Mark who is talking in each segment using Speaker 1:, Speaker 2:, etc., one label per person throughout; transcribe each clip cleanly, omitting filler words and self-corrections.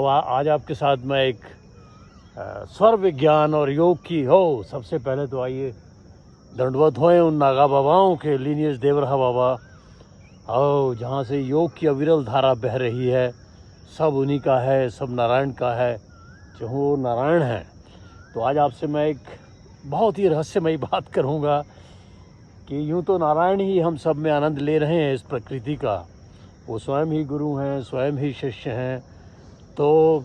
Speaker 1: आज आपके साथ मैं एक स्वर विज्ञान और योग की सबसे पहले तो आइए दंडवत होए उन नागा बाबाओं के लीनियज देवरहा बाबा जहाँ से योग की अविरल धारा बह रही है। सब उन्हीं का है, सब नारायण का है, जो वो नारायण है। तो आज आपसे मैं एक बहुत ही रहस्यमयी बात करूँगा कि यूँ तो नारायण ही हम सब में आनंद ले रहे हैं इस प्रकृति का। वो स्वयं ही गुरु हैं, स्वयं ही शिष्य हैं। तो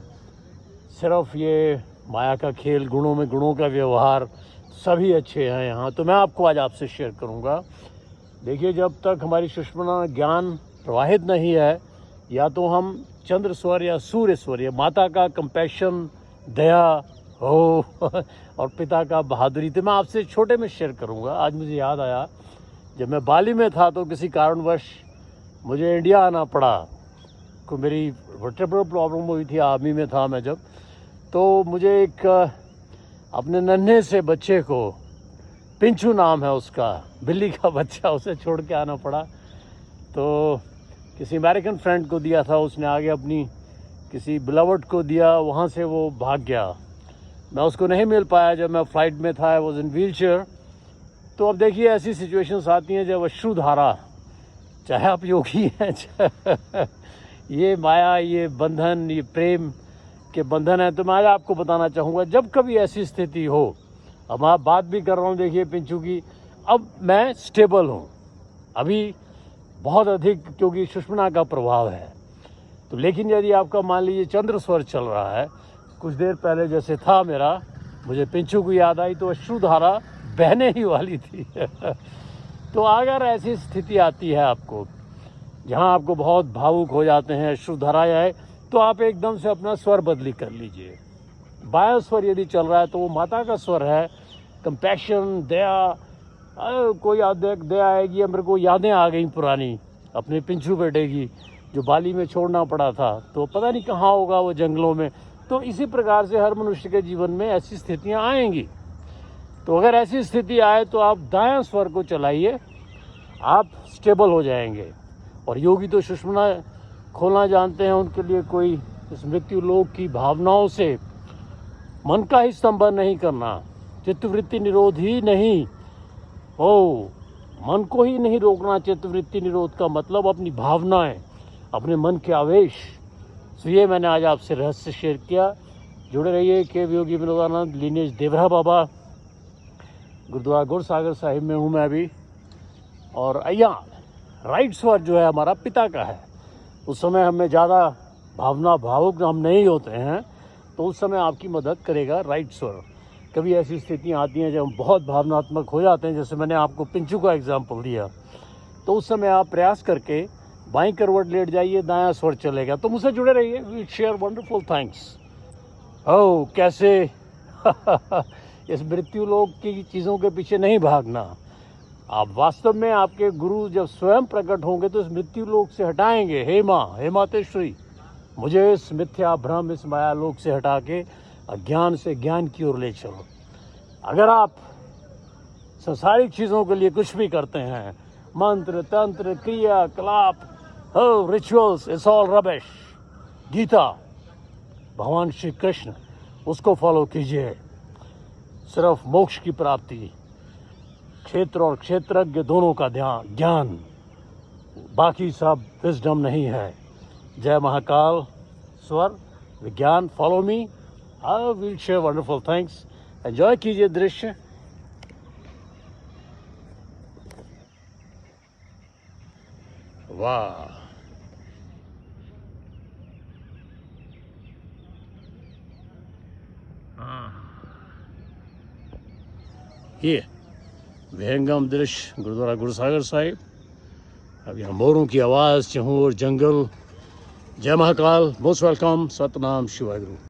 Speaker 1: सिर्फ ये माया का खेल, गुणों में गुणों का व्यवहार, सभी अच्छे हैं यहाँ। तो मैं आपको आज आपसे शेयर करूँगा। देखिए, जब तक हमारी सुषुम्ना ज्ञान प्रवाहित नहीं है, या तो हम चंद्र स्वर या सूर्य स्वर या माता का कंपैशन, दया और पिता का बहादुरी, तो मैं आपसे छोटे में शेयर करूँगा। आज मुझे याद आया, जब मैं बाली में था तो किसी कारणवश मुझे इंडिया आना पड़ा। को मेरी वर्टेब्रल प्रॉब्लम हुई थी, आर्मी में था मैं जब। तो मुझे एक अपने नन्हे से बच्चे को, पिंचू नाम है उसका, बिल्ली का बच्चा, उसे छोड़ के आना पड़ा। तो किसी अमेरिकन फ्रेंड को दिया था, उसने आगे अपनी किसी बिलवर्ड को दिया, वहाँ से वो भाग गया। मैं उसको नहीं मिल पाया जब मैं फ़्लाइट में था, आई वॉज इन व्हीलचेयर। तो अब देखिए, ऐसी सिचुएशंस आती हैं जब अश्रुधारा, चाहे आप योगी हैं ये माया, ये बंधन, ये प्रेम के बंधन है। तो मैं आज आपको बताना चाहूँगा, जब कभी ऐसी स्थिति हो, अब मैं बात भी कर रहा हूँ देखिए पिंचू की, अब मैं स्टेबल हूँ अभी बहुत अधिक, क्योंकि सुषुम्ना का प्रभाव है। तो लेकिन यदि आपका मान लीजिए चंद्र स्वर चल रहा है, कुछ देर पहले जैसे था मेरा, मुझे पिंचू को याद आई तो अश्रुधारा बहने ही वाली थी तो अगर ऐसी स्थिति आती है आपको, जहाँ आपको बहुत भावुक हो जाते हैं, अश्रुधारा आए, तो आप एकदम से अपना स्वर बदली कर लीजिए। बाया स्वर यदि चल रहा है तो वो माता का स्वर है, कंपैशन, दया। कोई दया आएगी, मेरे को यादें आ गई पुरानी अपने पिंचू बेटे की, जो बाली में छोड़ना पड़ा था। तो पता नहीं कहाँ होगा वो, जंगलों में। तो इसी प्रकार से हर मनुष्य के जीवन में ऐसी स्थितियाँ आएंगी। तो अगर ऐसी स्थिति आए तो आप दायां स्वर को चलाइए, आप स्टेबल हो जाएंगे। और योगी तो सुषुम्ना खोलना जानते हैं, उनके लिए कोई इस मृत्यु लोक की भावनाओं से मन का ही स्तंभन नहीं करना, चित्तवृत्ति निरोध ही नहीं, मन को ही नहीं रोकना। चित्तवृत्ति निरोध का मतलब अपनी भावनाएं, अपने मन के आवेश। तो ये मैंने आज आपसे रहस्य शेयर किया। जुड़े रहिए के योगी विनोदानंद लीनियज देवरहा बाबा, गुरुद्वारा गुरसागर साहिब में हूँ मैं अभी। और यहाँ राइट स्वर जो है हमारा पिता का है। उस समय हमें ज़्यादा भावुक हम नहीं होते हैं, तो उस समय आपकी मदद करेगा राइट स्वर। कभी ऐसी स्थितियाँ आती हैं जब हम बहुत भावनात्मक हो जाते हैं, जैसे मैंने आपको पिंचू का एग्जाम्पल दिया, तो उस समय आप प्रयास करके बाईं करवट लेट जाइए, दायां स्वर चलेगा। तो मुझसे जुड़े रहिए, वी शेयर वंडरफुल थैंक्स। कैसे इस मृत्यु लोक की चीज़ों के पीछे नहीं भागना। आप वास्तव में, आपके गुरु जब स्वयं प्रकट होंगे तो इस मृत्यु लोक से हटाएंगे। हे माँ, हे मातेश्वरी, मुझे इस मिथ्या भ्रम, इस माया लोक से हटा के अज्ञान से ज्ञान की ओर ले चलो। अगर आप संसारिक चीज़ों के लिए कुछ भी करते हैं, मंत्र, तंत्र, क्रिया, कलाप, rituals, it's all rubbish. Gita, भगवान श्री कृष्ण, उसको फॉलो कीजिए। सिर्फ मोक्ष की प्राप्ति, क्षेत्र और क्षेत्रज्ञ दोनों का ज्ञान, बाकी सब विजडम नहीं है। जय महाकाल। स्वर विज्ञान, follow me, I will share wonderful thanks. Enjoy कीजिए दृश्य। वाह, ये विहंगम दृश्य गुरुद्वारा गुरसागर साहिब। अब यहाँ मोरों की आवाज़, चहूर, जंगल। जय महाकाल, मोस्ट वेलकम, सतनाम शिवाय गुरु।